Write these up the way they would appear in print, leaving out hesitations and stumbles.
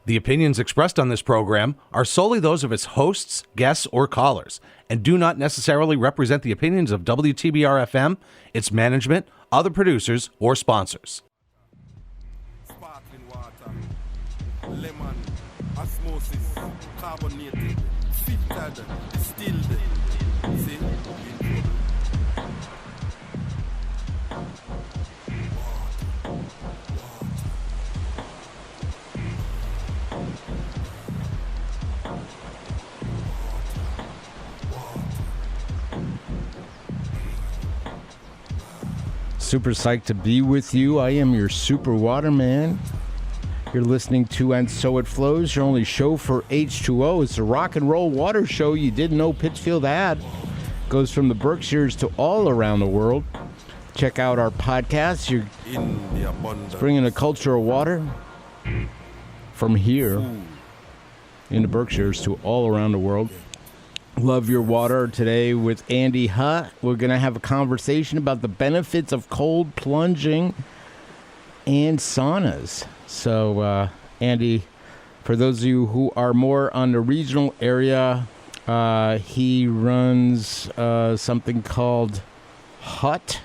The opinions expressed on this program are solely those of its hosts, guests, or callers, and do not necessarily represent the opinions of WTBR-FM, its management, other producers, or sponsors. Sparkling water, lemon, osmosis, carbonated, filtered, distilled. See? Super psyched to be with you. I am your super waterman. You're listening to And So It Flows, your only show for H2O. It's a rock and roll water show you didn't know Pittsfield had. Goes from the Berkshires to all around the world. Check out our podcast. You're bringing a culture of water from here in the Berkshires to all around the world. Love Your Water today with Andy Hutt. We're going to have a conversation about the benefits of cold plunging and saunas. So, Andy, for those of you who are more on the regional area, he runs something called Hutt,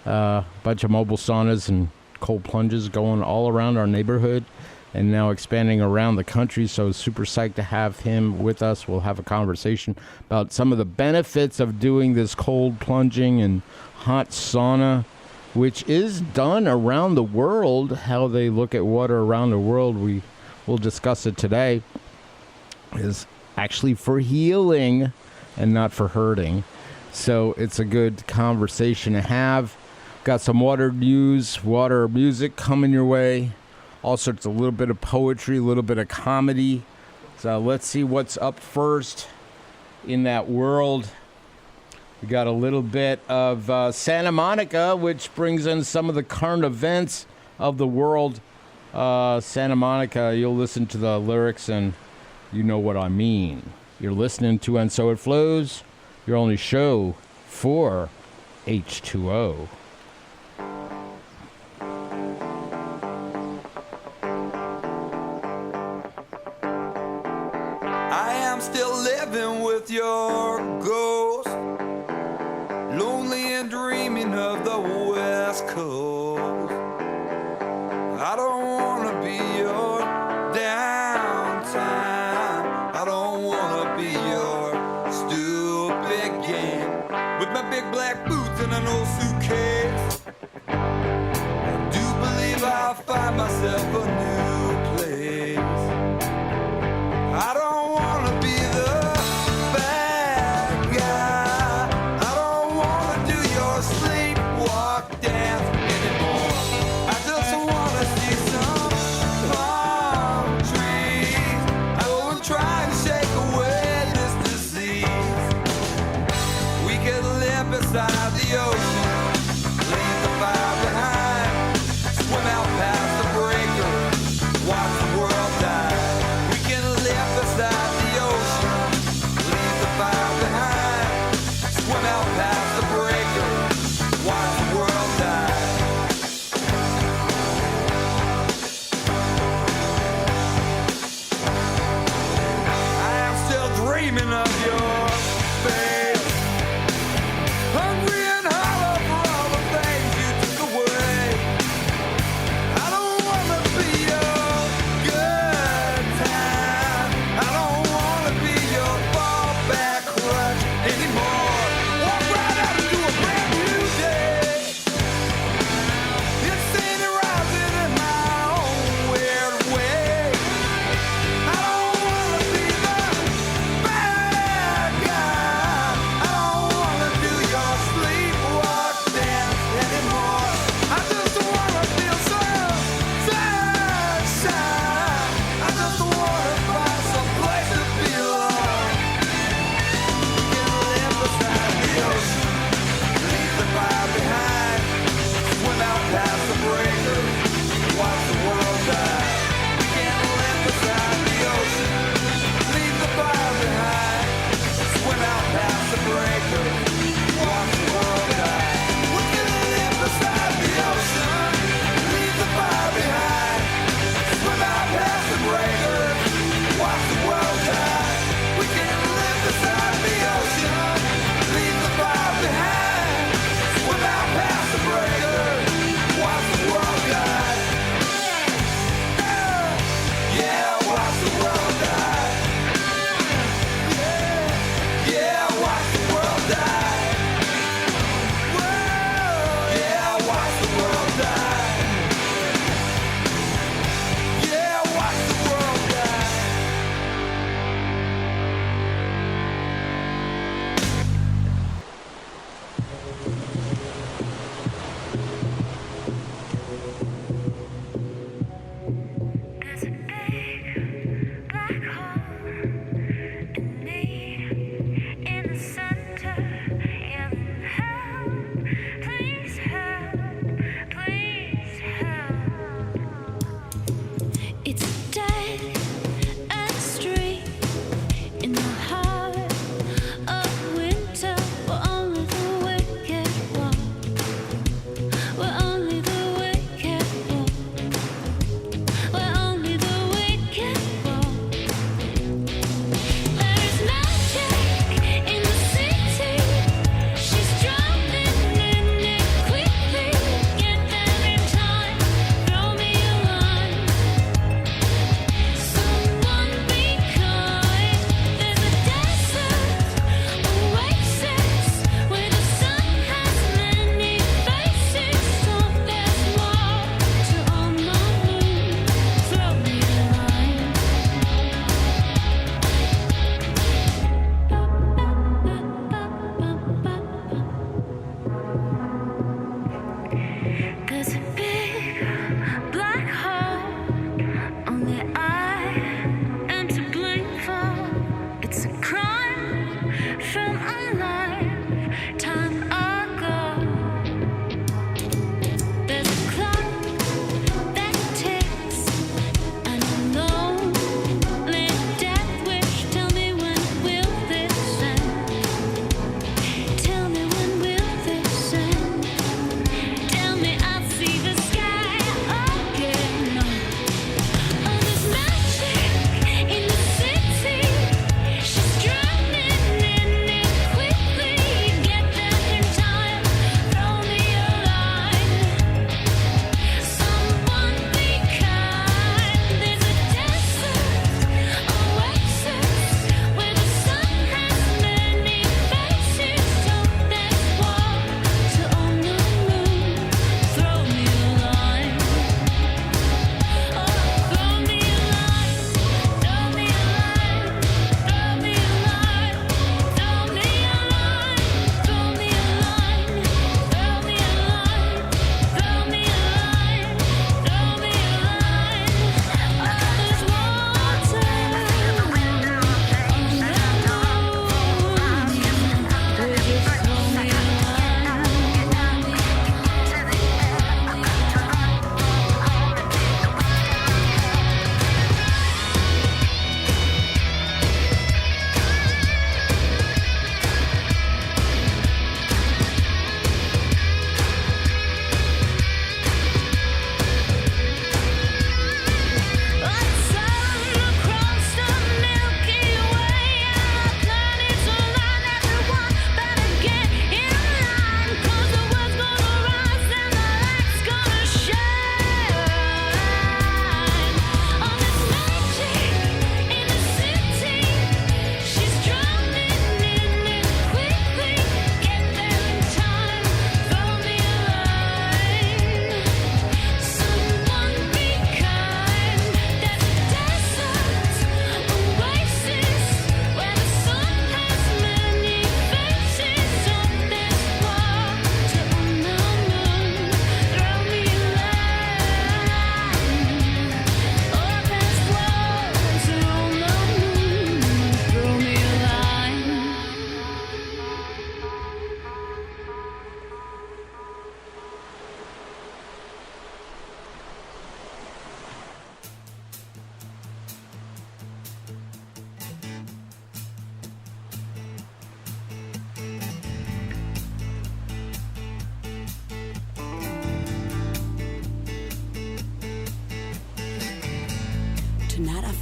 a bunch of mobile saunas and cold plunges going all around our neighborhood, and now expanding around the country. So super psyched to have him with us. We'll have a conversation about some of the benefits of doing this cold plunging and hot sauna, which is done around the world. How they look at water around the world, we will discuss it today, is actually for healing and not for hurting. So it's a good conversation to have. Got some water news, water music coming your way. All sorts, a little bit of poetry, a little bit of comedy. So let's see what's up first in that world. We got a little bit of Santa Monica, which brings in some of the current events of the world. Santa Monica, you'll listen to the lyrics and you know what I mean. You're listening to And So It Flows, your only show for H2O. Your ghost, lonely and dreaming of the West Coast. I don't want to be your downtime. I don't want to be your stupid game. With my big black boots and an old suitcase, I do believe I'll find myself a new place. I don't want to be the beside the ocean, leave the fire behind, swim out past the breaker, watch the world die. We can live beside the ocean, leave the fire behind, swim out past the breaker, watch the world die. I am still dreaming of your face. Hungry and hollow for all the things you took away. I don't want to be your good time. I don't want to be your fallback crutch anymore. Walk right out into a brand new day. Insane and rising in my own weird way. I don't want to be the bad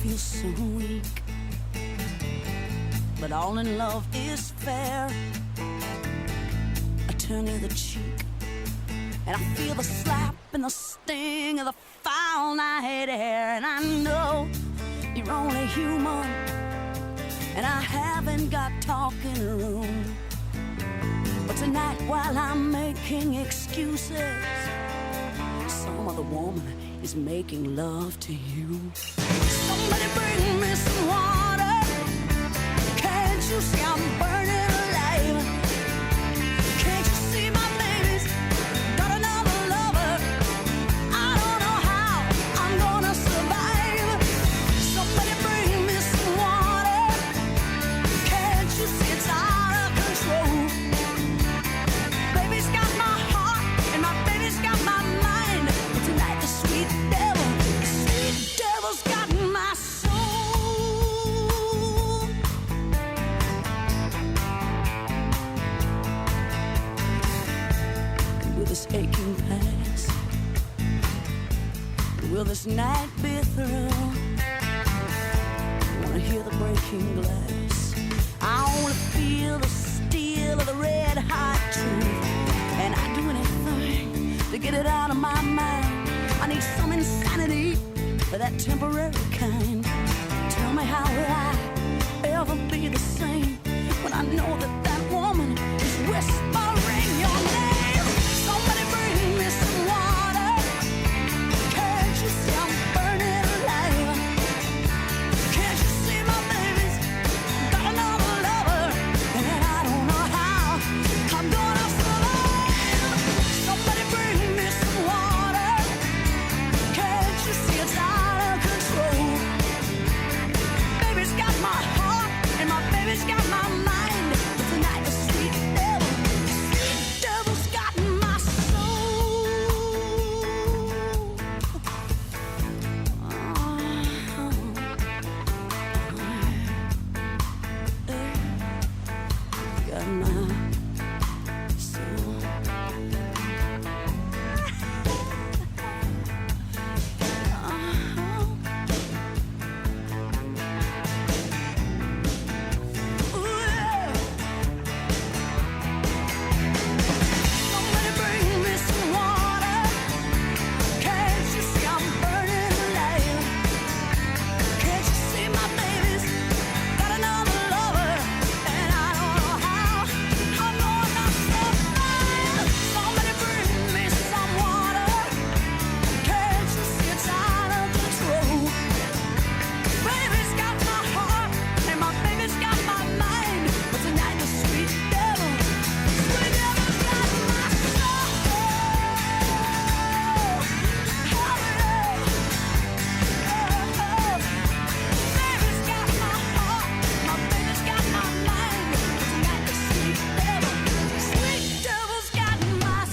feel so weak. But all in love is fair. I turn the other cheek, and I feel the slap and the sting of the foul night air. And I know you're only human, and I haven't got talking room. But tonight, while I'm making excuses, some other woman is making love to you. Somebody bring me some water. Can't you see I'm burning alive? Can't you see my baby's got another lover? I don't know how I'm gonna survive. Somebody bring me some water. Can't you see it's out of control? Baby's got my heart and my baby's got my mind. But tonight the sweet devil's got my soul. Will this aching pass? Will this night be through? I wanna hear the breaking glass. I wanna feel the steel of the red hot truth. And I'd do anything to get it out of my mind. I need some insanity, that temporary kind. Tell me, how will I ever be the same when I know that that woman is whispering your name? Somebody bring me some water. Can't you see I'm burning alive? Can't you see my baby's got another lover? And I don't know how I'm gonna survive. Somebody bring me some water. Can't you see it's out of control? Baby's got my heart and my baby's got my mind. But tonight the sweet devil's got my soul. Got my soul. Somebody bring me some water. Can't you see I'm burning alive? Can't you see my baby's got another lover? And I don't know how I'm gonna survive. Somebody bring me some water. Can't you see it's out of control? Baby's got my heart and my baby's got my mind. But tonight the sweet devil's got my soul. Baby's got my heart, my baby's got my mind. But tonight the sweet devil's got my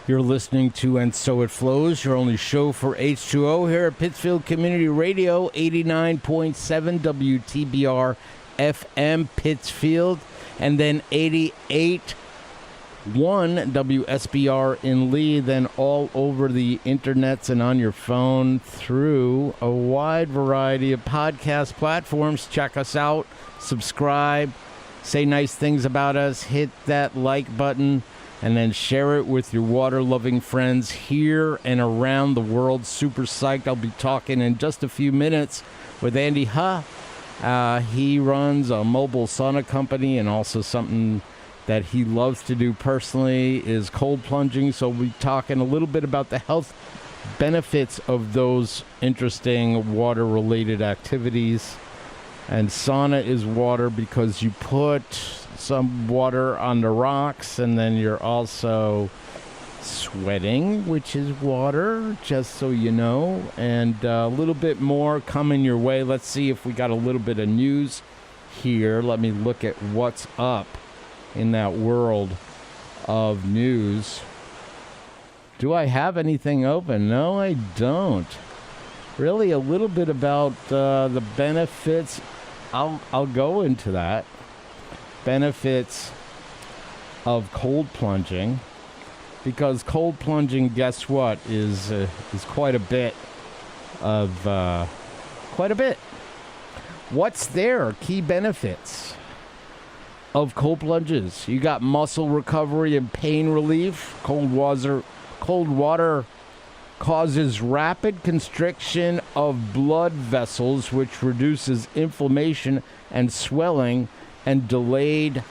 You're listening to And So It Flows, your only show for H2O here at Pittsfield Community Radio, 89.7 WTBR FM Pittsfield, and then 88.1 WSBR in Lee, then all over the internets and on your phone through a wide variety of podcast platforms. Check us out, subscribe, say nice things about us, hit that like button, and then share it with your water-loving friends here and around the world. Super psyched. I'll be talking in just a few minutes with Andy Huh. He runs a mobile sauna company, and also something that he loves to do personally is cold plunging. So we'll be talking a little bit about the health benefits of those interesting water-related activities. And sauna is water because you put some water on the rocks, and then you're also sweating, which is water, just so you know. And a little bit more coming your way. Let's see if we got a little bit of news here. Let me look at what's up in that world of news. Do I have anything open? No, I don't. Really, a little bit about the benefits I'll go into that. Benefits of cold plunging, because cold plunging, guess what, is quite a bit of What's there? Key benefits of cold plunges. You got muscle recovery and pain relief. Cold water causes rapid constriction of blood vessels, which reduces inflammation and swelling and delayed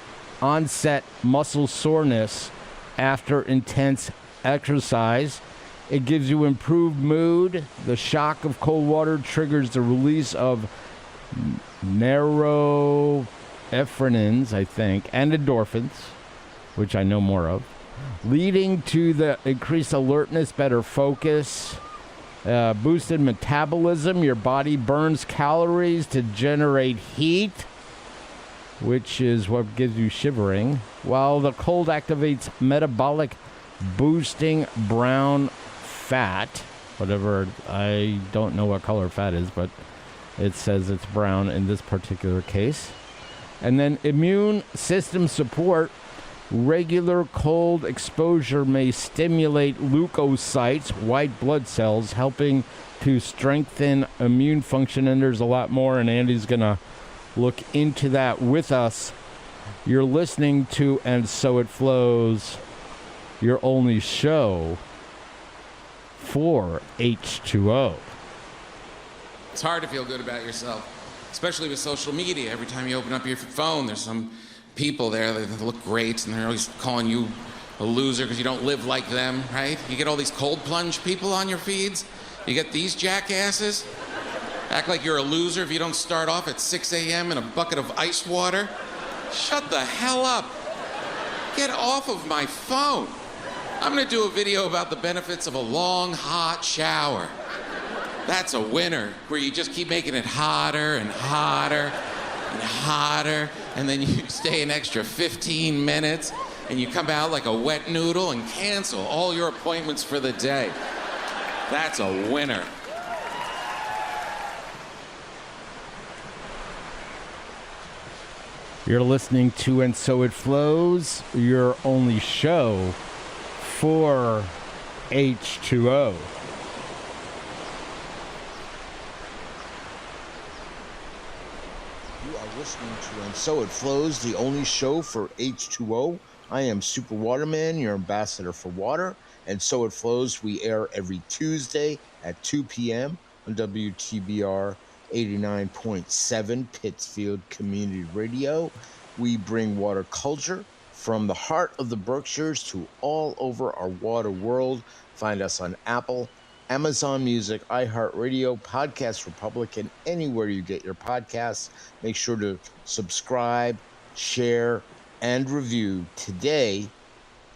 onset muscle soreness after intense exercise. It gives you improved mood. The shock of cold water triggers the release of norepinephrines, I think, and endorphins, which I know more of, leading to the increased alertness, better focus, boosted metabolism. Your body burns calories to generate heat, which is what gives you shivering, while the cold activates metabolic, boosting brown fat, whatever, I don't know what color fat is, but it says it's brown in this particular case. And then immune system support. Regular cold exposure may stimulate leukocytes, white blood cells, helping to strengthen immune function. And there's a lot more, and Andy's going to look into that with us. You're listening to And So It Flows, your only show for H2O. It's hard to feel good about yourself, especially with social media. Every time you open up your phone, there's some people there that look great, and they're always calling you a loser because you don't live like them, right? You get all these cold plunge people on your feeds. You get these jackasses. Act like you're a loser if you don't start off at 6 a.m. in a bucket of ice water. Shut the hell up. Get off of my phone. I'm going to do a video about the benefits of a long, hot shower. That's a winner, where you just keep making it hotter and hotter and hotter, and then you stay an extra 15 minutes, and you come out like a wet noodle and cancel all your appointments for the day. That's a winner. You're listening to And So It Flows, your only show for H2O. You are listening to And So It Flows, the only show for H2O. I am Super Waterman, your ambassador for water. And So It Flows, we air every Tuesday at 2 p.m. on WTBR 89.7 Pittsfield Community Radio. We bring water culture from the heart of the Berkshires to all over our water world. Find us on Apple, Amazon Music, iHeartRadio, Podcast Republic, and anywhere you get your podcasts. Make sure to subscribe, share, and review. Today,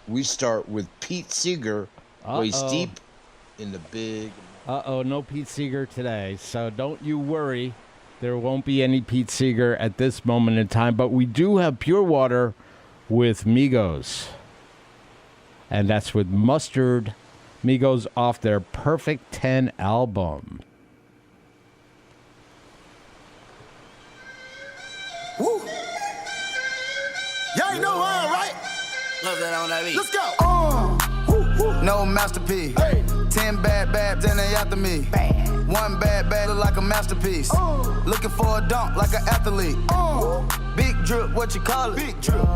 we start with Pete Seeger, waist deep in the big... No Pete Seeger today, so don't you worry. There won't be any Pete Seeger at this moment in time, but we do have Pure Water with Migos. And that's with Mustard. Migos off their Perfect 10 album. Woo! Y'all know how, right? Love that on that beat. Let's go. No masterpiece. Hey. 10 bad babs and they after me. Bad. One bad look like a masterpiece. Looking for a dunk like an athlete. Big drip, what you call it? Big drip.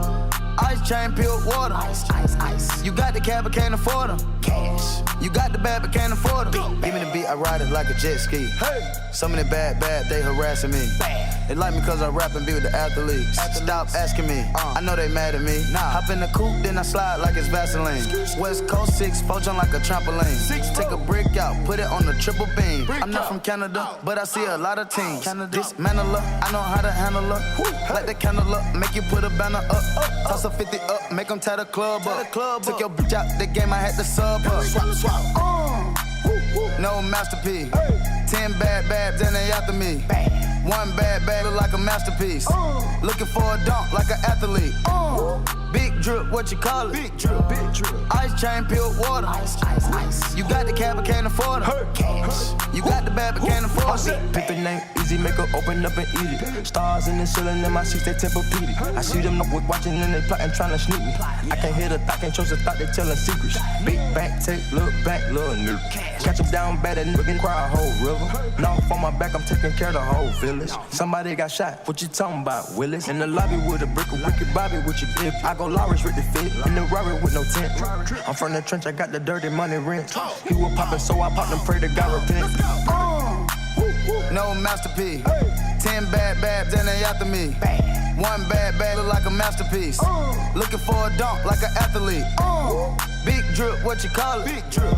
Ice chain, pure water. Ice. You got the cab, but can't afford them. Cash. You got the bad, but can't afford them. Give me the beat, I ride it like a jet ski. Hey. Some of the bad, they harassing me. Bad. They like me cause I rap and be with the athletes. Stop asking me, I know they mad at me. Hop in the coupe, then I slide like it's Vaseline. West Coast 6, jump like a trampoline. Take a brick out, put it on the triple beam. I'm not from Canada, but I see a lot of teams. Dismantle her, I know how to handle her. Light the candle up, make you put a banner up. Toss a 50 up, make them tie the club up. Took your bitch out the game, I had to sub her. No masterpiece. 10 bad babs and they after me. One bad look like a masterpiece. Looking for a dunk like an athlete. Big drip, what you call it? Big drip, big drip. Ice chain, peeled water. Ice, ice, ice. You got the cab, but can't afford it. Cash. You got the bad, but can't afford it. Pick the name, easy, make her open up and eat it. Stars in the ceiling in my seats, they Tempur-Pedic. I see them watching and they plotting, trying to sneak me. I can't hear the thought, can't trust the thought, they telling secrets. Big back, take, look back, little nigga. Catch them down bad, that nigga cry a whole river. Now on my back, I'm taking care of the whole village. Somebody got shot, what you talking about, Willis? In the lobby with a brick, a wicked Bobby with your dip. I go Lawrence with the fit, in the Rari with no tent. I'm from the trench, I got the dirty money rent. He was poppin', so I popped and pray to God repent. No masterpiece. 10 bad babs and they after me. One bad bag look like a masterpiece. Looking for a dunk like an athlete. Big drip, what you call it? Big drip.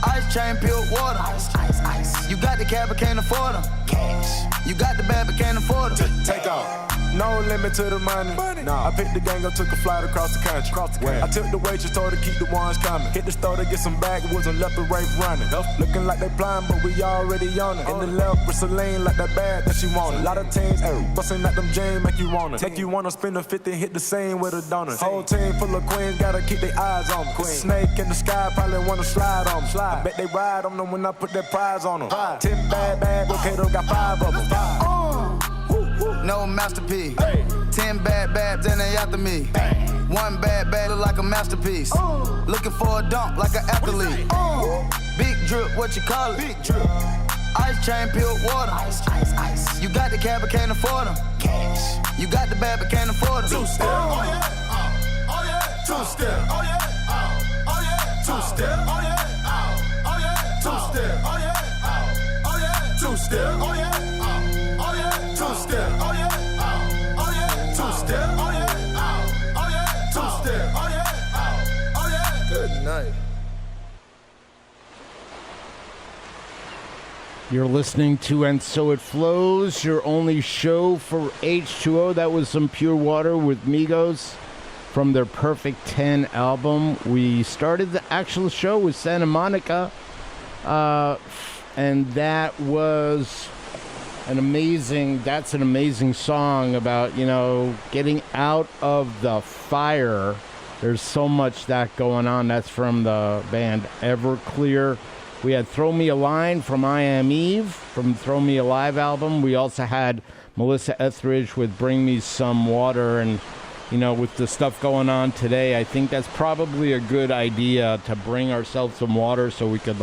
Ice chain, peeled water. Ice, ice, ice. You got the cab, but can't afford them. Cash. You got the bad, but can't afford them. Take off. No limit to the money. Nah. I picked the gang up, took a flight across the country. I took the waitress, told her keep the ones coming. Hit the store to get some backwoods and left the rape running. Looking like they blind, but we already on it. In the left with Celine, like that bad that she wanted. A lot of teams, busting at them James, make you wanna. Make you wanna spend a 50, hit the same with a donut. Whole team full of queens, gotta keep their eyes on me. Snake in the sky, probably wanna slide on me. I bet they ride on them when I put that prize on them. 10 bad, okay, though got 5 of them. No masterpiece. 10 bad babs and they after me. One bad bag look like a masterpiece. Looking for a dunk like an athlete. Big drip, what you call it? Big drip. Ice chain, peeled water. Ice, ice, ice. You got the cab, but can't afford them. Cash. You got the bad, but can't afford them. Two-step. Oh yeah. Oh yeah. Two-step. Oh yeah. Oh yeah. Two-step. Oh yeah. Oh yeah. Two-step. Oh yeah. Oh yeah. Two-step. Oh yeah. Oh yeah. Two-step. Oh yeah. Oh yeah. Two-step. Oh yeah. Oh yeah. Two-step. Oh yeah. Oh yeah. Good night. You're listening to And So It Flows, your only show for H2O. That was some Pure Water with Migos from their Perfect 10 album. We started the actual show with Santa Monica, and that was an amazing song about, getting out of the fire. There's so much that going on. That's from the band Everclear. We had Throw Me a Line from I Am Eve, from Throw Me Alive album. We also had Melissa Etheridge with Bring Me Some Water. And, with the stuff going on today, I think that's probably a good idea to bring ourselves some water so we could,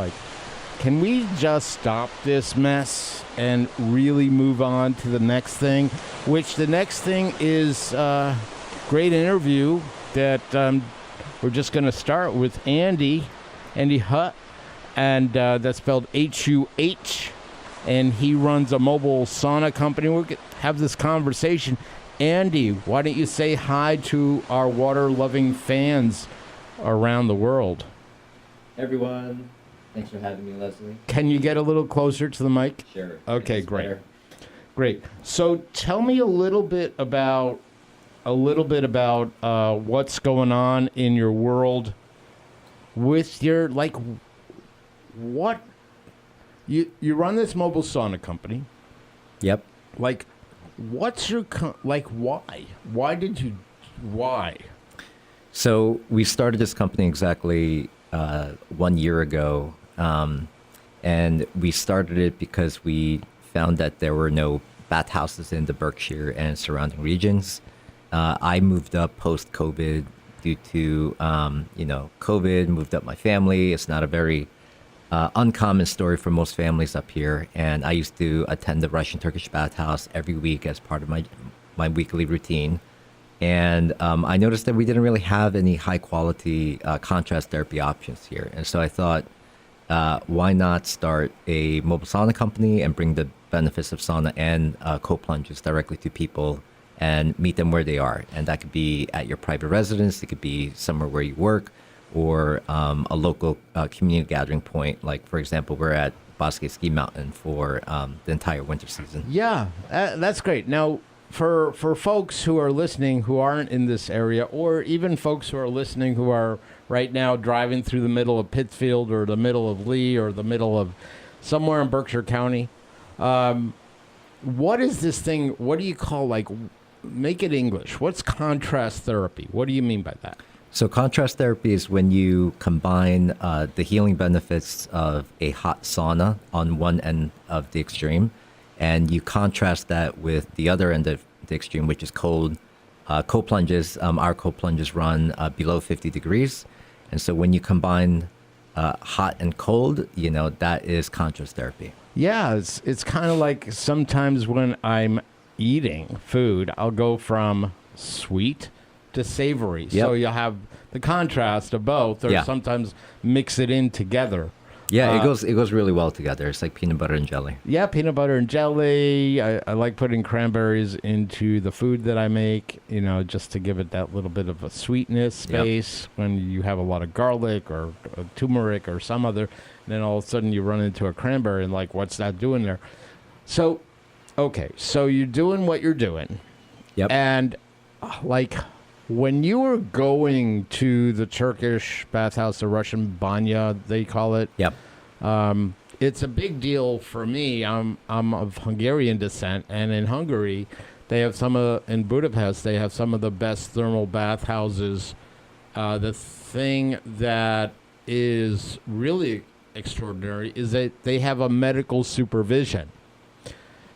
can we just stop this mess and really move on to the next thing? Which the next thing is a great interview that we're just going to start with Andy Hutt. And that's spelled H-U-H, and he runs a mobile sauna company. We'll have this conversation. Andy, why don't you say hi to our water-loving fans around the world? Hey everyone, thanks for having me, Leslie. Can you get a little closer to the mic? Sure. Okay, great. So tell me a little bit about what's going on in your world with your what you run this mobile sauna company. Yep. What's your why? So we started this company exactly 1 year ago, and we started it because we found that there were no bathhouses in the Berkshire and surrounding regions. I moved up post-COVID due to COVID, moved up my family. It's not a very uncommon story for most families up here, and I used to attend the Russian Turkish bathhouse every week as part of my weekly routine. And I noticed that we didn't really have any high quality contrast therapy options here, and so I thought, why not start a mobile sauna company and bring the benefits of sauna and cold plunges directly to people and meet them where they are. And that could be at your private residence, it could be somewhere where you work, or a local community gathering point. Like, for example, we're at Bosque Ski Mountain for the entire winter season. Yeah, that's great. Now, for folks who are listening who aren't in this area, or even folks who are listening who are right now driving through the middle of Pittsfield or the middle of Lee or the middle of somewhere in Berkshire County, what is this thing? What do you call, make it English. What's contrast therapy? What do you mean by that? So contrast therapy is when you combine the healing benefits of a hot sauna on one end of the extreme, and you contrast that with the other end of the extreme, which is cold. Cold plunges, our cold plunges run below 50 degrees. And so when you combine hot and cold, that is contrast therapy. Yeah, it's kind of like sometimes when I'm eating food, I'll go from sweet to savory. Yep. So you'll have the contrast of both, or sometimes mix it in together. Yeah, it goes really well together. It's like peanut butter and jelly. Yeah, peanut butter and jelly. I like putting cranberries into the food that I make, just to give it that little bit of a sweetness space when you have a lot of garlic or turmeric or some other. And then all of a sudden you run into a cranberry and like, what's that doing there? So, okay, so you're doing what you're doing. Yep. And like when you were going to the Turkish bathhouse, the Russian banya, they call it. Yep. It's a big deal for me. I'm of Hungarian descent, and in Hungary, they have in Budapest, they have some of the best thermal bathhouses. The thing that is really extraordinary is that they have a medical supervision.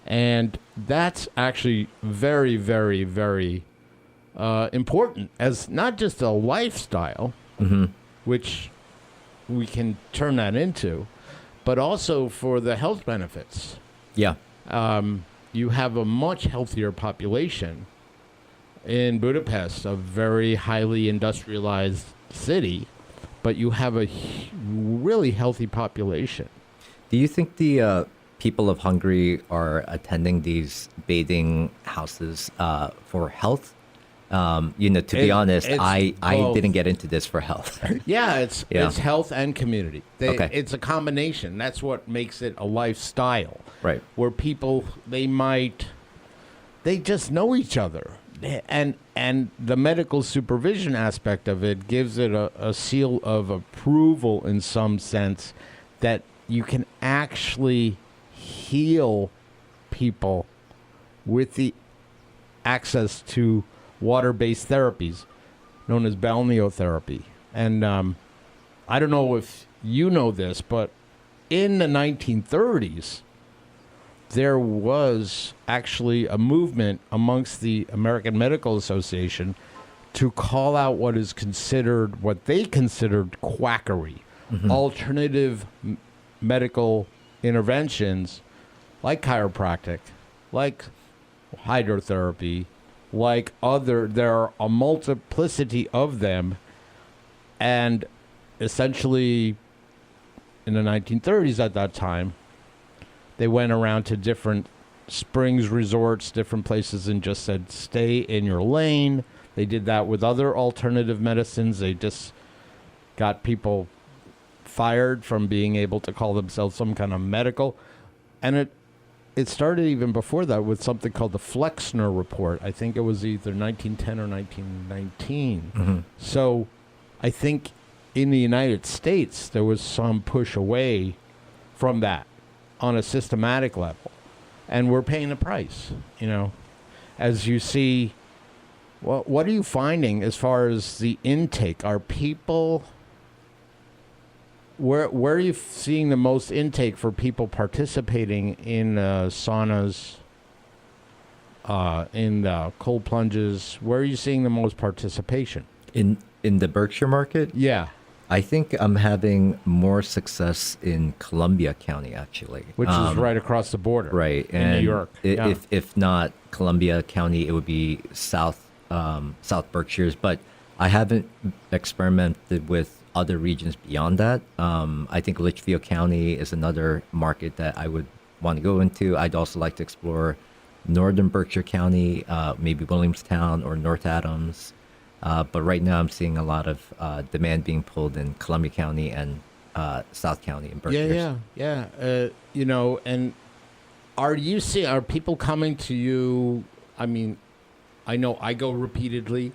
And that's actually very, very, very important as not just a lifestyle, which we can turn that into, but also for the health benefits. Yeah. You have a much healthier population in Budapest, a very highly industrialized city, but you have a really healthy population. Do you think the people of Hungary are attending these bathing houses for health? To be honest, I didn't get into this for health. Yeah, it's health and community. Okay. It's a combination. That's what makes it a lifestyle. Right. Where people, they just know each other. And the medical supervision aspect of it gives it a seal of approval in some sense that you can actually heal people with the access to water-based therapies known as balneotherapy. And I don't know if you know this, but in the 1930s, there was actually a movement amongst the American Medical Association to call out what they considered quackery, alternative medical interventions like chiropractic, like hydrotherapy, there are a multiplicity of them. And essentially in the 1930s at that time, they went around to different springs resorts, different places, and just said, stay in your lane. They did that with other alternative medicines. They just got people fired from being able to call themselves some kind of medical. And it started even before that with something called the Flexner Report. I think it was either 1910 or 1919. So I think in the United States, there was some push away from that on a systematic level. And we're paying the price, As you see, what are you finding as far as the intake? Are people... Where are you seeing the most intake for people participating in saunas, in cold plunges? Where are you seeing the most participation? In the Berkshire market? Yeah. I think I'm having more success in Columbia County, actually. Which is right across the border. Right. In New York. If not Columbia County, it would be South Berkshires. But I haven't experimented with other regions beyond that. I think Litchfield County is another market that I would want to go into. I'd also like to explore northern Berkshire County, maybe Williamstown or North Adams. But right now I'm seeing a lot of demand being pulled in Columbia County and South County in Berkshire. Yeah. And are people coming to you? I mean, I know I go repeatedly.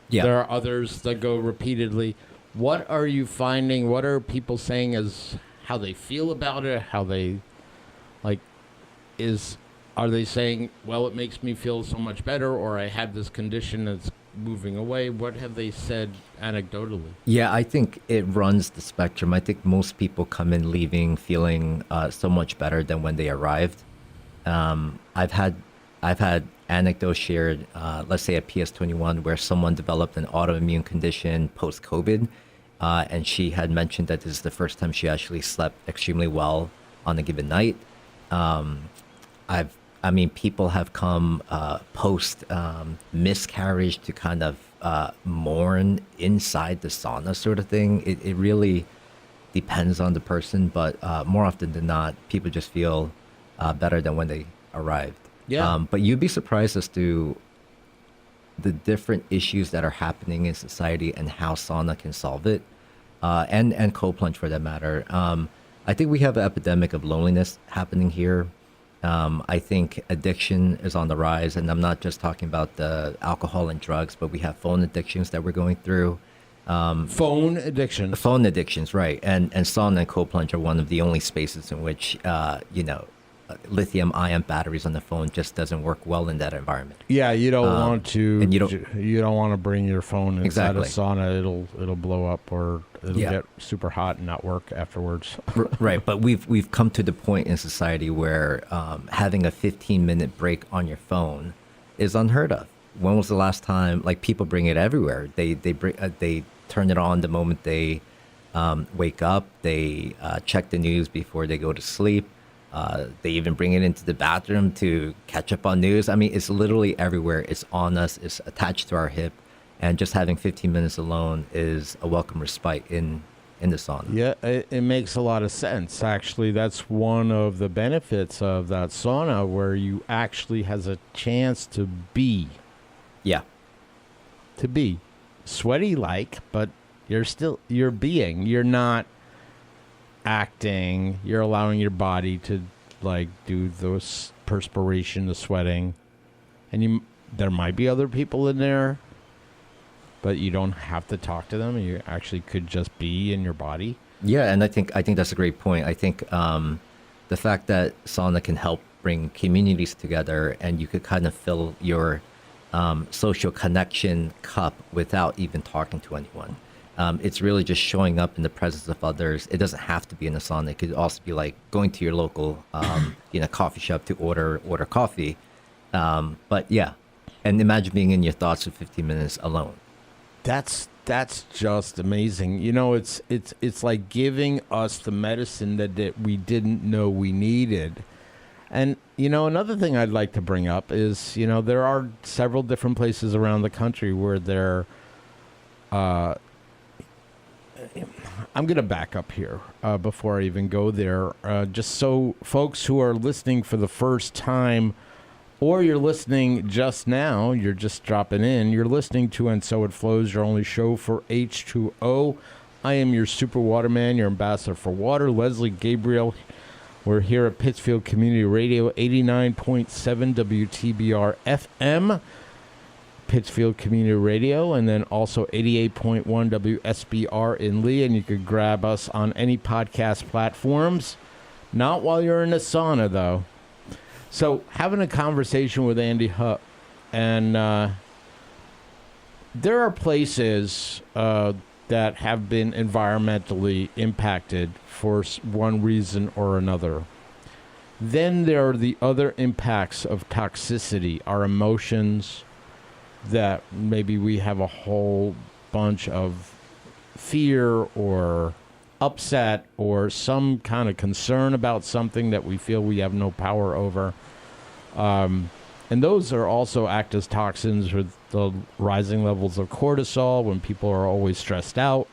Yeah. There are others that go repeatedly. What are you finding? What are people saying as how they feel about it? How they, is are they saying, well, it makes me feel so much better, or I had this condition that's moving away? What have they said anecdotally? Yeah, I think it runs the spectrum. I think most people come in leaving feeling so much better than when they arrived. I've had anecdotes shared, let's say at PS21, where someone developed an autoimmune condition post-COVID, and she had mentioned that this is the first time she actually slept extremely well on a given night. People have come post miscarriage to kind of mourn inside the sauna, sort of thing. It really depends on the person, but more often than not, people just feel better than when they arrived. Yeah. But you'd be surprised as to the different issues that are happening in society and how sauna can solve it, and cold plunge for that matter. I think we have an epidemic of loneliness happening here. I think addiction is on the rise, and I'm not just talking about the alcohol and drugs, but we have phone addictions that we're going through. Phone addiction. Phone addictions, right. And sauna and cold plunge are one of the only spaces in which, lithium-ion batteries on the phone just doesn't work well in that environment. Yeah, you don't want to. and you don't want to bring your phone inside Exactly. a sauna. It'll blow up, or it'll Yeah. get super hot and not work afterwards. Right, but we've come to the point in society where having a 15-minute break on your phone is unheard of. When was the last time? Like, people bring it everywhere. They turn it on the moment they wake up. They check the news before they go to sleep. They even bring it into the bathroom to catch up on news. I mean, it's literally everywhere. It's on us. It's attached to our hip. And just having 15 minutes alone is a welcome respite in the sauna. Yeah, it makes a lot of sense. Actually, that's one of the benefits of that sauna, where you actually has a chance to be. Yeah. To be sweaty, but you're being. You're not acting. You're allowing your body to do those perspiration, the sweating, and there might be other people in there, but you don't have to talk to them. You actually could just be in your body. Yeah, and I think that's a great point. I think the fact that sauna can help bring communities together, and you could kind of fill your social connection cup without even talking to anyone. It's really just showing up in the presence of others. It doesn't have to be in a sauna. It could also be like going to your local, coffee shop to order coffee. But yeah, and imagine being in your thoughts for 15 minutes alone. That's just amazing. It's like giving us the medicine that we didn't know we needed. And, another thing I'd like to bring up is, there are several different places around the country where they're, I'm going to back up here before I even go there, just so folks who are listening for the first time, or you're listening just now, you're just dropping in, you're listening to And So It Flows, your only show for H2O. I am your super waterman, your ambassador for water, Leslie Gabriel. We're here at Pittsfield Community Radio, 89.7 WTBR-FM, Pittsfield Community Radio, and then also 88.1 WSBR in Lee, and you could grab us on any podcast platforms. Not while you're in a sauna, though. So, having a conversation with Andy Hutt, and there are places that have been environmentally impacted for one reason or another. Then there are the other impacts of toxicity, our emotions, that maybe we have a whole bunch of fear or upset or some kind of concern about something that we feel we have no power over. And those are also act as toxins with the rising levels of cortisol when people are always stressed out,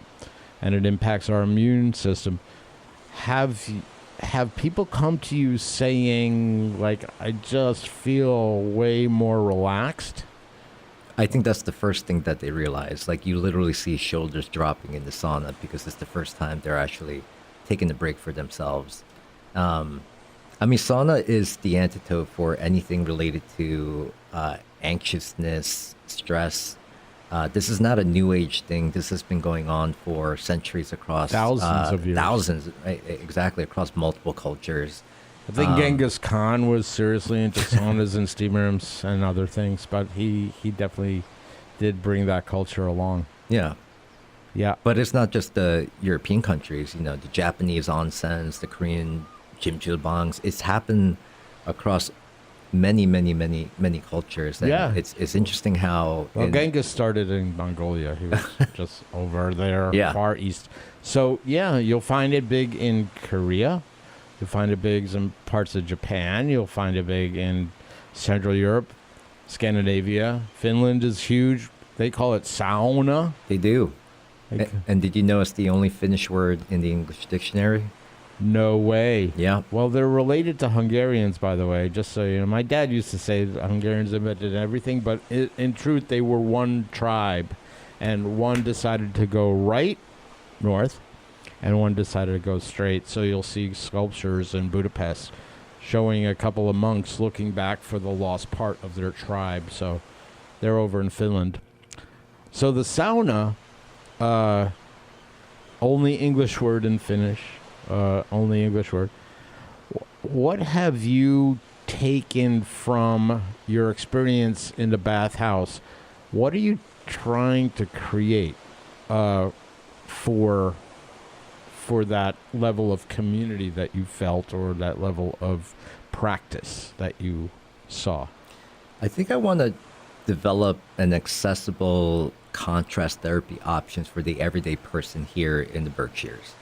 and it impacts our immune system. Have people come to you saying, I just feel way more relaxed? I think that's the first thing that they realize. You literally see shoulders dropping in the sauna because it's the first time they're actually taking a break for themselves. Sauna is the antidote for anything related to anxiousness, stress. This is not a new age thing. This has been going on for centuries across thousands of years. Thousands, right? Exactly, across multiple cultures. I think Genghis Khan was seriously into saunas and steam rooms and other things, but he definitely did bring that culture along. Yeah. Yeah. But it's not just the European countries, the Japanese onsens, the Korean jjimjilbangs. It's happened across many cultures. And Yeah. It's interesting how... Well, Genghis started in Mongolia. He was just over there, Yeah. far east. So, yeah, you'll find it big in Korea. You'll find it big in parts of Japan. You'll find it big in Central Europe, Scandinavia. Finland is huge. They call it sauna. They do. Like- And did you know it's the only Finnish word in the English dictionary? No way. Yeah. Well, they're related to Hungarians, by the way, just so you know. My dad used to say that Hungarians invented everything, but in truth, they were one tribe, and one decided to go right, north, and one decided to go straight. So you'll see sculptures in Budapest showing a couple of monks looking back for the lost part of their tribe. So they're over in Finland. So the sauna, only English word in Finnish. Only English word. What have you taken from your experience in the bathhouse? What are you trying to create for that level of community that you felt, or that level of practice that you saw? I think I want to develop an accessible contrast therapy options for the everyday person here in the Berkshires.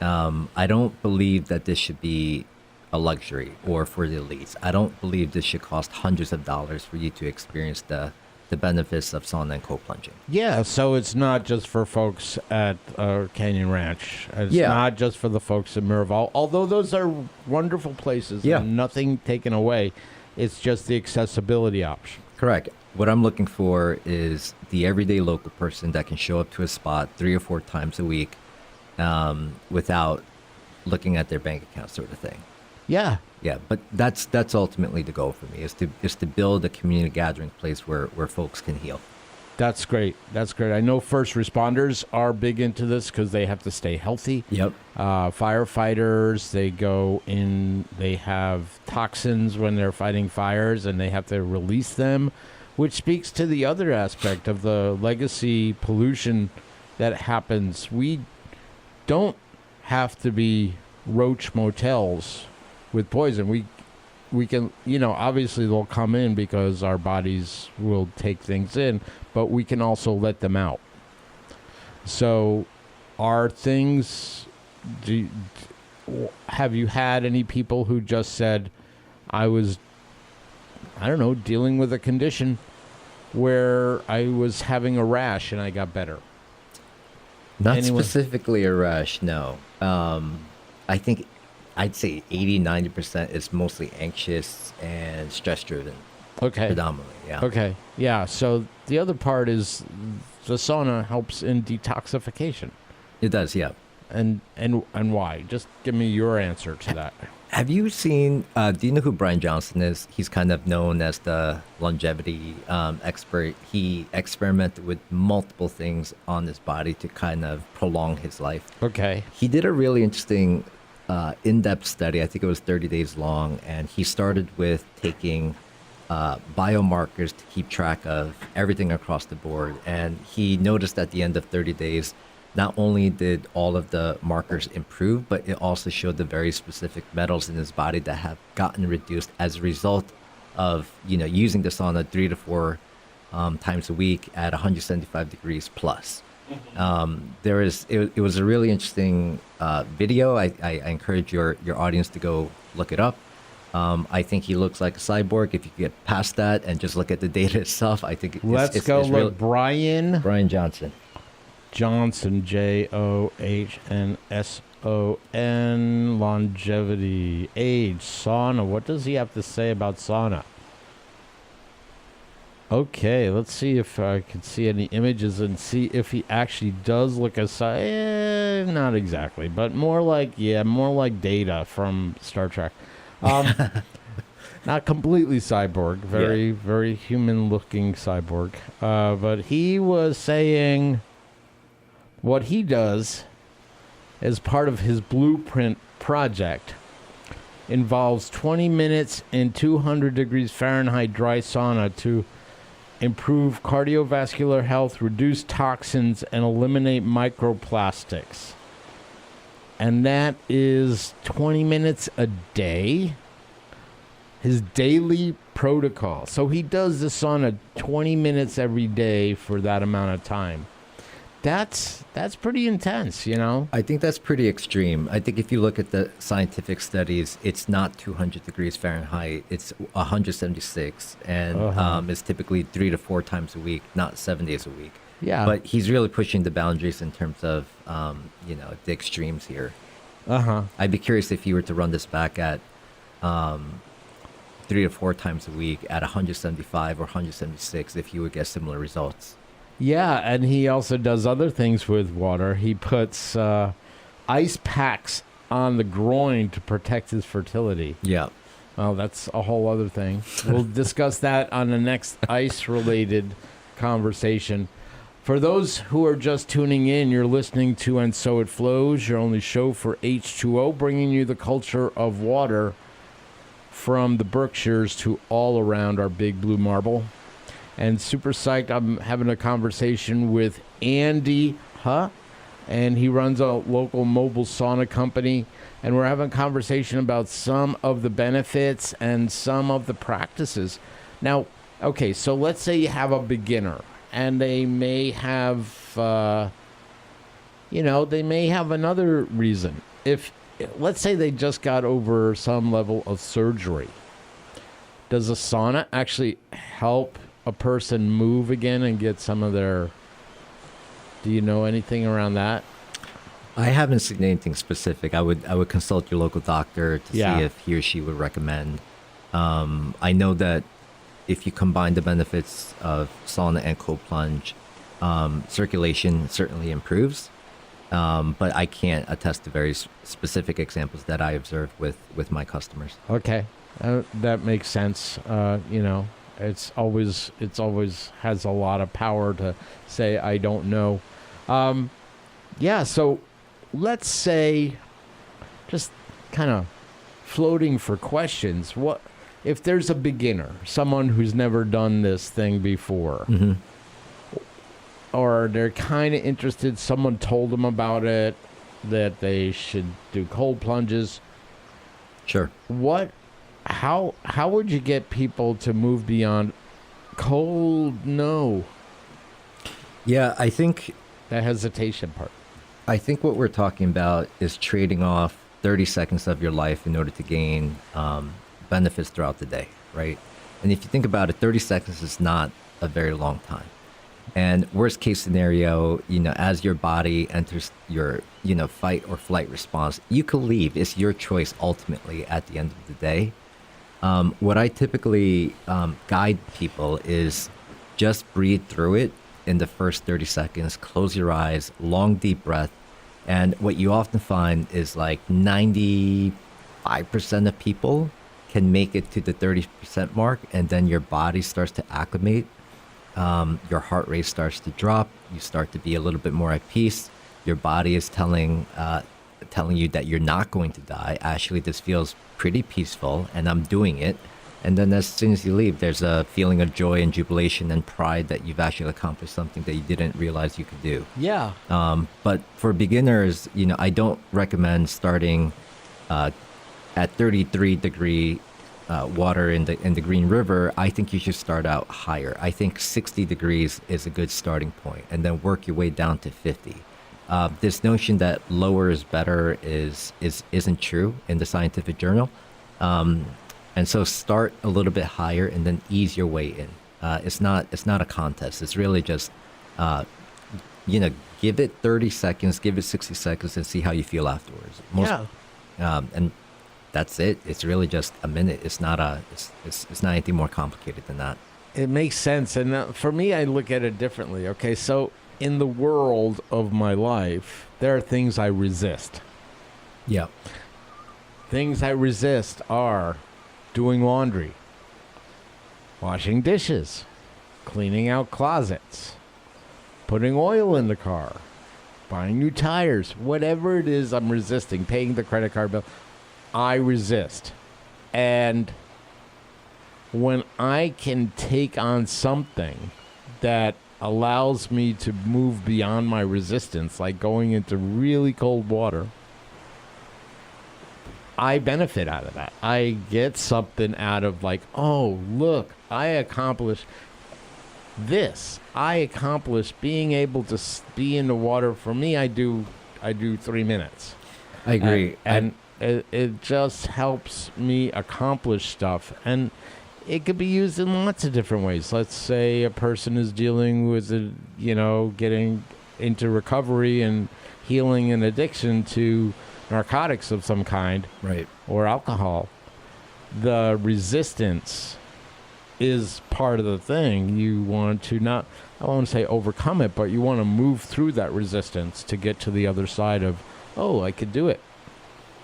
I don't believe that this should be a luxury or for the elites. I don't believe this should cost hundreds of dollars for you to experience the benefits of sauna and cold plunging. Yeah, so it's not just for folks at Canyon Ranch. It's Yeah. not just for the folks at Miraval, although those are wonderful places. Yeah. And nothing taken away. It's just the accessibility option. Correct. What I'm looking for is the everyday local person that can show up to a spot 3 or 4 times a week without looking at their bank account, sort of thing. Yeah. Yeah, but that's ultimately the goal for me, is to build a community gathering place where folks can heal. That's great. That's great. I know first responders are big into this because they have to stay healthy. Yep. Firefighters, they have toxins when they're fighting fires, and they have to release them, which speaks to the other aspect of the legacy pollution that happens. We don't have to be roach motels with poison. We can, obviously they'll come in because our bodies will take things in, but we can also let them out. So are things, have you had any people who just said, I was, dealing with a condition where I was having a rash and I got better? Not specifically a rash, no. I think I'd say 80-90% is mostly anxious and stress driven. Okay. Predominantly, yeah. Okay. Yeah. So the other part is the sauna helps in detoxification. It does, yeah. And why? Just give me your answer to that. Have you seen, do you know who Brian Johnson is? He's kind of known as the longevity expert. He experimented with multiple things on his body to kind of prolong his life. Okay. He did a really interesting in-depth study. I think it was 30 days long. And he started with taking biomarkers to keep track of everything across the board. And he noticed at the end of 30 days, not only did all of the markers improve, but it also showed the very specific metals in his body that have gotten reduced as a result of, using the sauna 3 to 4 times a week at 175 degrees plus. It was a really interesting video. I encourage your audience to go look it up. I think he looks like a cyborg. If you get past that and just look at the data itself, I think Let's go look. Brian Johnson. Johnson, JOHNSON, longevity, age, sauna. What does he have to say about sauna? Okay, let's see if I can see any images and see if he actually does look not exactly, but more like Data from Star Trek. Not completely cyborg, very human-looking cyborg. But he was saying what he does as part of his blueprint project involves 20 minutes in 200 degrees Fahrenheit dry sauna to improve cardiovascular health, reduce toxins, and eliminate microplastics. And that is 20 minutes a day. His daily protocol. So he does the sauna 20 minutes every day for that amount of time. That's pretty intense, you know? I think that's pretty extreme. I think if you look at the scientific studies, it's not 200 degrees Fahrenheit. It's 176. And it's typically 3 to 4 times a week, not 7 days a week. Yeah. But he's really pushing the boundaries in terms of, the extremes here. I'd be curious if you were to run this back at 3 to 4 times a week at 175 or 176, if you would get similar results. Yeah, and he also does other things with water. He puts ice packs on the groin to protect his fertility. Yeah. Well, that's a whole other thing. We'll discuss that on the next ice-related conversation. For those who are just tuning in, you're listening to And So It Flows, your only show for H2O, bringing you the culture of water from the Berkshires to all around our big blue marble. And super psyched, I'm having a conversation with Andy, and he runs a local mobile sauna company. And we're having a conversation about some of the benefits and some of the practices. Now, okay, so let's say you have a beginner, and they may have, they may have another reason. Let's say they just got over some level of surgery. Does a sauna actually help a person move again and get some of their... Do you know anything around that? I haven't seen anything specific. I would consult your local doctor to see if he or she would recommend. I know that if you combine the benefits of sauna and cold plunge, circulation certainly improves. But I can't attest to very specific examples that I observe with my customers. Okay, that makes sense. It's always has a lot of power to say I don't know. So let's say, just kind of floating for questions, what if there's a beginner, someone who's never done this thing before, or they're kind of interested, someone told them about it, that they should do cold plunges. Sure. How would you get people to move beyond cold? No. Yeah, I think that hesitation part. I think what we're talking about is trading off 30 seconds of your life in order to gain benefits throughout the day, right? And if you think about it, 30 seconds is not a very long time. And worst case scenario, as your body enters your, fight or flight response, you could leave. It's your choice ultimately at the end of the day. What I typically guide people is just breathe through it in the first 30 seconds, close your eyes, long, deep breath. And what you often find is like 95% of people can make it to the 30% mark, and then your body starts to acclimate. Your heart rate starts to drop. You start to be a little bit more at peace. Your body is telling you that you're not going to die. Actually, this feels pretty peaceful, and I'm doing it. And then as soon as you leave, there's a feeling of joy and jubilation and pride that you've actually accomplished something that you didn't realize you could do. Yeah. But for beginners, I don't recommend starting at 33-degree water in the Green River. I think you should start out higher. I think 60 degrees is a good starting point, and then work your way down to 50. This notion that lower is better isn't true in the scientific journal. And so start a little bit higher and then ease your way in. It's not a contest. It's really just, give it 30 seconds, give it 60 seconds, and see how you feel afterwards. And that's it. It's really just a minute. It's not anything more complicated than that. It makes sense. And for me, I look at it differently. Okay, so in the world of my life, there are things I resist. Yeah. Things I resist are doing laundry, washing dishes, cleaning out closets, putting oil in the car, buying new tires, whatever it is I'm resisting, paying the credit card bill. I resist. And when I can take on something that allows me to move beyond my resistance, like going into really cold water, I benefit out of that. I get something out of like, oh, look, I accomplished this. I accomplished being able to be in the water. For me, I do 3 minutes. I agree. And it just helps me accomplish stuff. And it could be used in lots of different ways. Let's say a person is dealing with, getting into recovery and healing an addiction to narcotics of some kind, right, or alcohol. The resistance is part of the thing. You want to not, I don't want to say overcome it, but you want to move through that resistance to get to the other side of, oh, I could do it.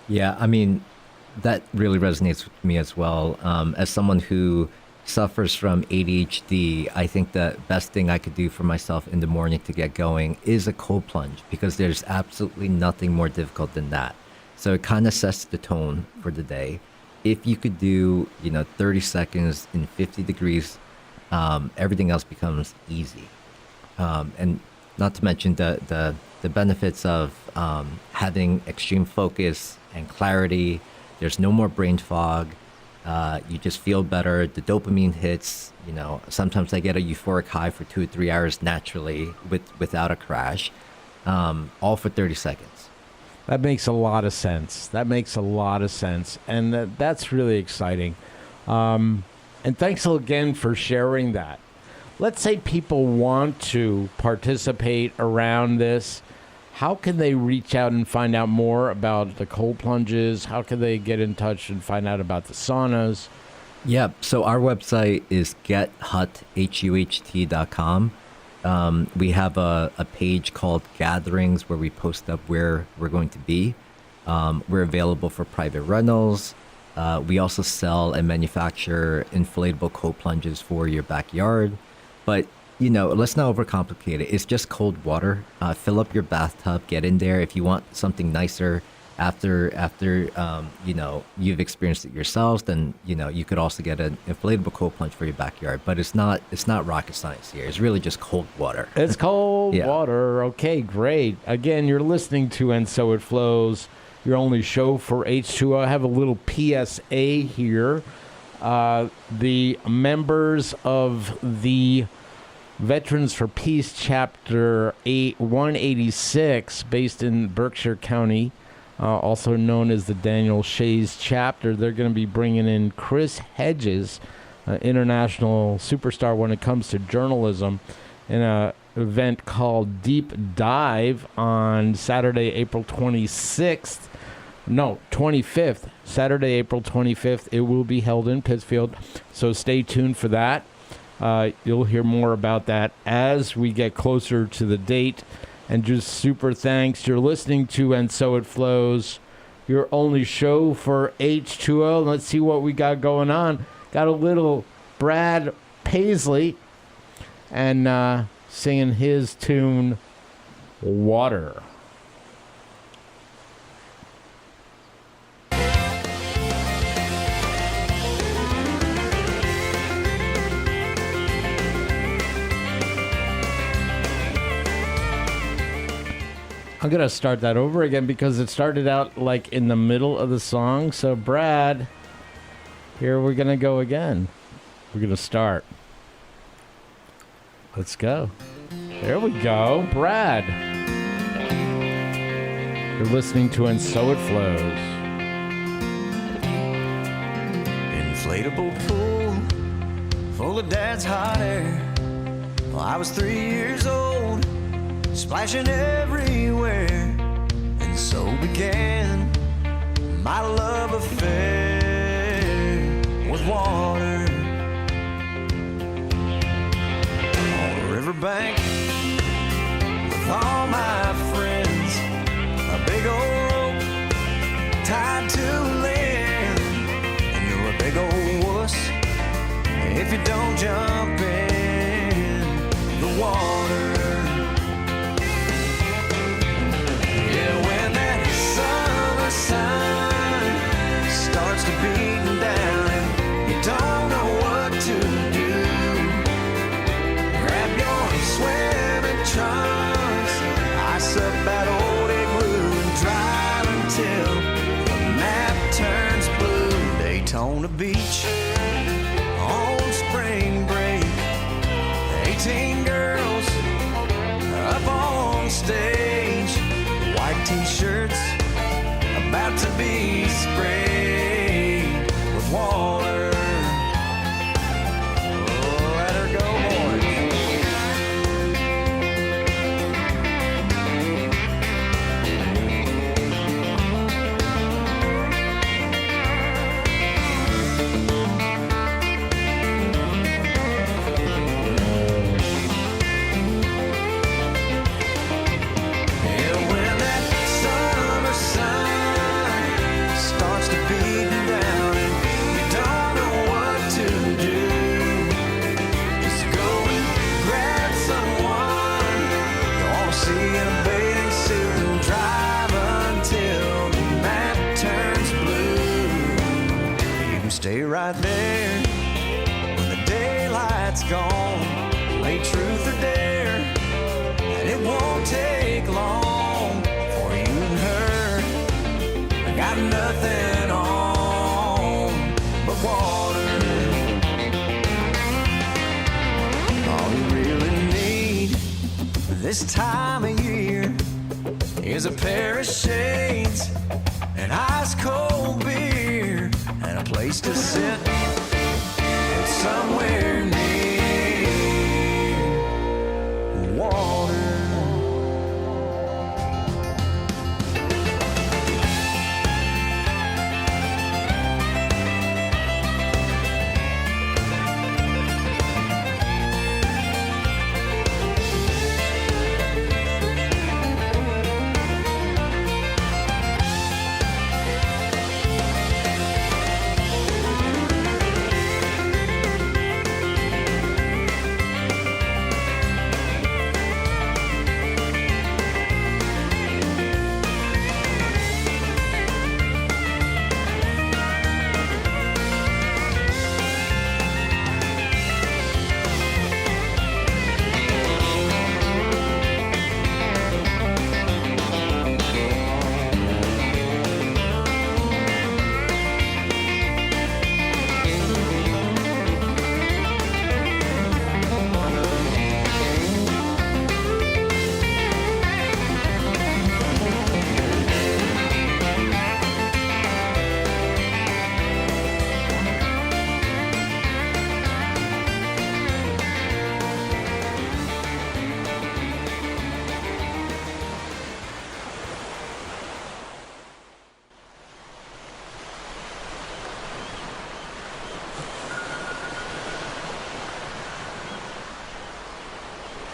Yeah, I mean, that really resonates with me as well. As someone who suffers from ADHD, I think the best thing I could do for myself in the morning to get going is a cold plunge, because there's absolutely nothing more difficult than that. So it kind of sets the tone for the day. If you could do, 30 seconds in 50 degrees, everything else becomes easy. And not to mention the benefits of having extreme focus and clarity. There's no more brain fog. You just feel better. The dopamine hits. Sometimes I get a euphoric high for 2 or 3 hours naturally without a crash, all for 30 seconds. That makes a lot of sense. And that's really exciting. And thanks again for sharing that. Let's say people want to participate around this. How can they reach out and find out more about the cold plunges? How can they get in touch and find out about the saunas? Yeah, so our website is gethuht.com. We have a page called Gatherings where we post up where we're going to be. We're available for private rentals. We also sell and manufacture inflatable cold plunges for your backyard. But let's not overcomplicate it. It's just cold water. Fill up your bathtub, get in there. If you want something nicer after you've experienced it yourselves, then you could also get an inflatable cold plunge for your backyard. But it's not rocket science here. It's really just cold water. It's cold water. Okay, great. Again, you're listening to And So It Flows, your only show for H2O. I have a little PSA here. The members of the Veterans for Peace Chapter 186, based in Berkshire County, also known as the Daniel Shays Chapter. They're going to be bringing in Chris Hedges, international superstar when it comes to journalism, in an event called Deep Dive on Saturday, April 25th. Saturday, April 25th. It will be held in Pittsfield, so stay tuned for that. You'll hear more about that as we get closer to the date. And just super thanks. You're listening to And So It Flows, your only show for H2O. Let's see what we got going on. Got a little Brad Paisley and singing his tune, Water. I'm going to start that over again because it started out like in the middle of the song. So, Brad, here we're going to go again. We're going to start. Let's go. There we go. Brad. You're listening to And So It Flows. Inflatable pool full of dad's hot air. Well, I was 3 years old, splashing everywhere, and so began my love affair with water. On a riverbank with all my friends, a big old rope tied to land, and you're a big old wuss if you don't jump in the water. When that summer sun starts to beat down a beach on spring break. 18 girls up on stage, white t-shirts about to be sprayed with water. Oh, let her go, boys. And when that summer sun starts to beat down and you don't know what to do, just go and grab someone you want to see in a bathing suit and drive until the map turns blue. You can stay right there when the daylight's gone. Play truth or dare, and it won't take long for you and her. I got nothing on but water. All you really need this time of year is a pair of shades, an ice cold beer, and a place to sit. It's somewhere near water.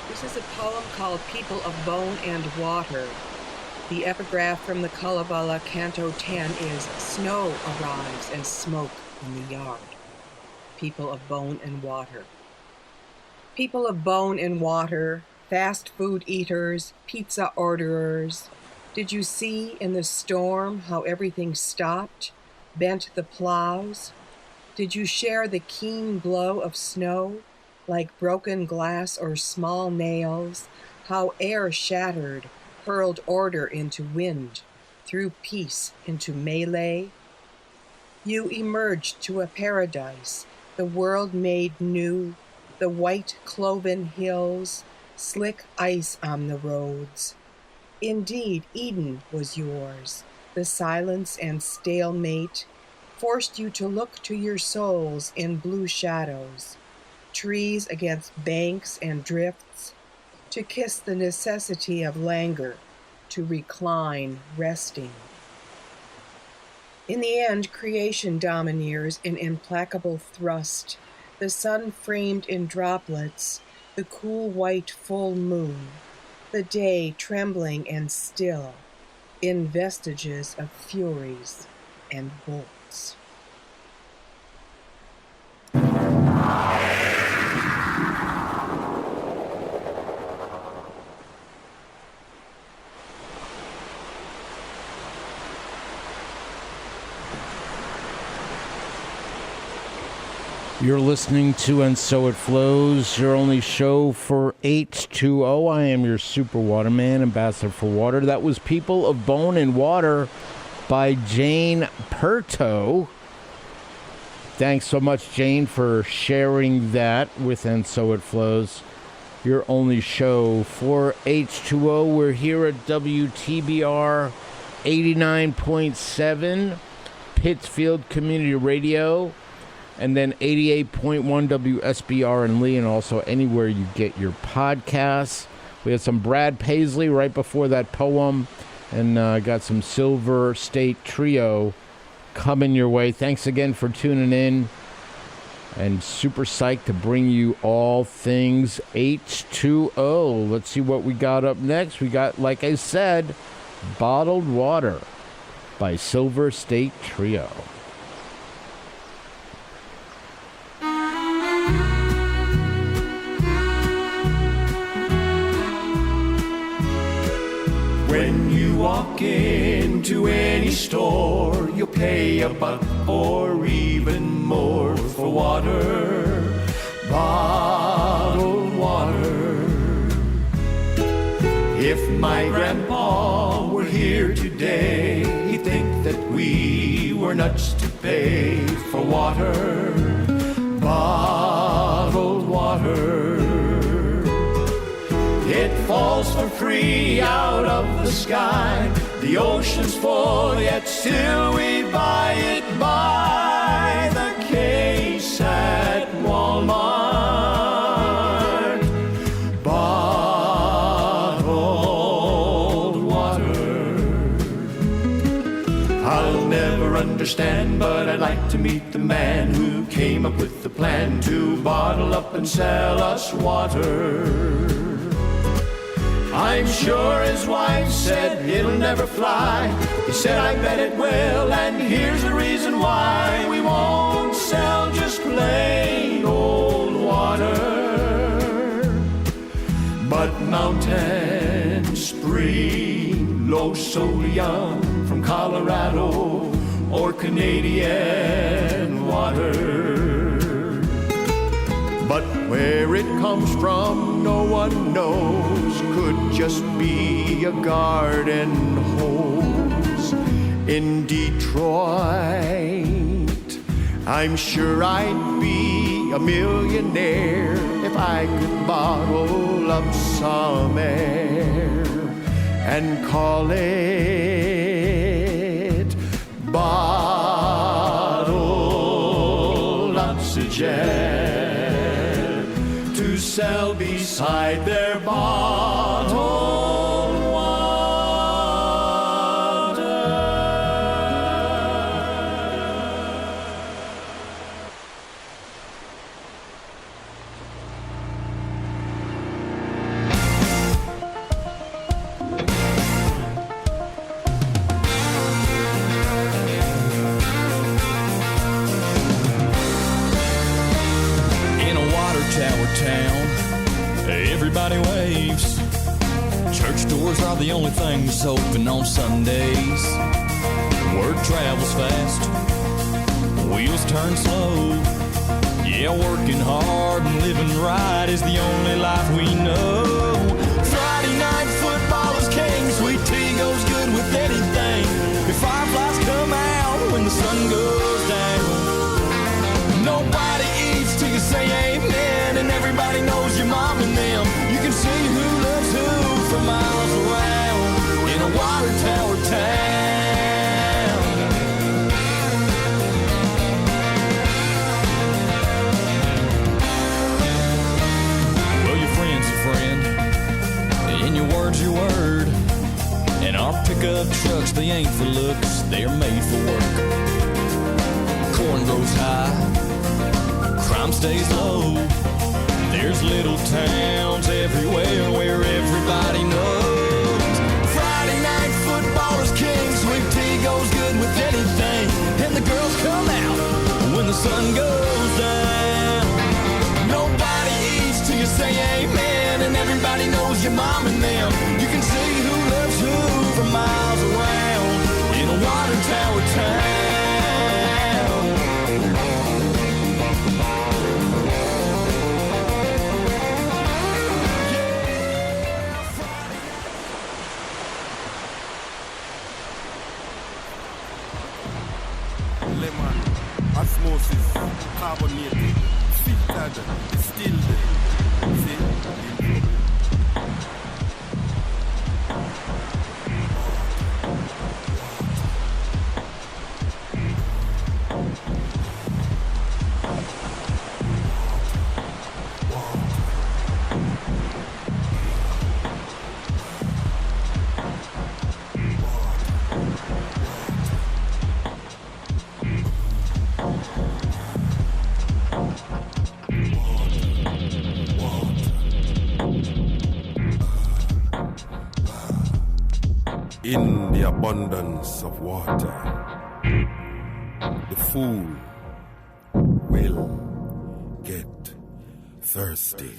This is a poem called People of Bone and Water. The epigraph from the Kalabala Canto 10 is, Snow arrives and smoke in the yard. People of bone and water. People of bone and water, fast food eaters, pizza orderers. Did you see in the storm how everything stopped, bent the plows? Did you share the keen glow of snow, like broken glass or small nails, how air shattered, hurled order into wind, threw peace into melee? You emerged to a paradise, the world made new, the white cloven hills, slick ice on the roads. Indeed, Eden was yours. The silence and stalemate forced you to look to your souls in blue shadows, trees against banks and drifts, to kiss the necessity of languor, to recline, resting. In the end, creation domineers in implacable thrust, the sun framed in droplets, the cool white full moon, the day trembling and still, in vestiges of furies and bolts. You're listening to And So It Flows, your only show for H2O. I am your super waterman, ambassador for water. That was People of Bone and Water by Jane Perto. Thanks so much, Jane, for sharing that with And So It Flows, your only show for H2O. We're here at WTBR 89.7, Pittsfield Community Radio, and then 88.1 WSBR in Lee, and also anywhere you get your podcasts. We had some Brad Paisley right before that poem, and got some Silver State Trio coming your way. Thanks again for tuning in, and super psyched to bring you all things H2O. Let's see what we got up next. We got, like I said, Bottled Water by Silver State Trio. When you walk into any store, you'll pay $1 or even more for water, bottled water. If my grandpa were here today, he'd think that we were nuts to pay for water, bottled water. It falls for free out of the sky. The ocean's full, yet still we buy it by the case at Walmart. Bottled water. I'll never understand, but I'd like to meet the man who came up with the plan to bottle up and sell us water. I'm sure his wife said it'll never fly. He said, I bet it will, and here's the reason why. We won't sell just plain old water, but mountain, spring, low sodium from Colorado or Canadian water. But where it comes from, no one knows. Could just be a garden hose. In Detroit, I'm sure I'd be a millionaire if I could bottle up some air and call it bottled oxygen, to sell beside their bottled water. In a water tower town, everybody waves. Church doors are the only things open on Sundays. Word travels fast, wheels turn slow. Yeah, working hard and living right is the only life we know. Friday night football is king, sweet tea goes good with anything. The fireflies come out when the sun goes down. Nobody eats till you say amen, and everybody knows your mom and them. You can see who loves who for miles around in a water tower town. Well, your friend's your friend, and your word's your word. And our pickup trucks, they ain't for looks, they're made for work. Corn grows high, crime stays low. There's little towns everywhere where everybody knows. Friday night football is king, sweet tea goes good with anything. And the girls come out when the sun goes down. Nobody eats till you say amen, and everybody knows your mom and them. You can see who loves who for miles around in a water tower town. osmosis, carbonated, filtered, distilled. See? In the abundance of water, the fool will get thirsty.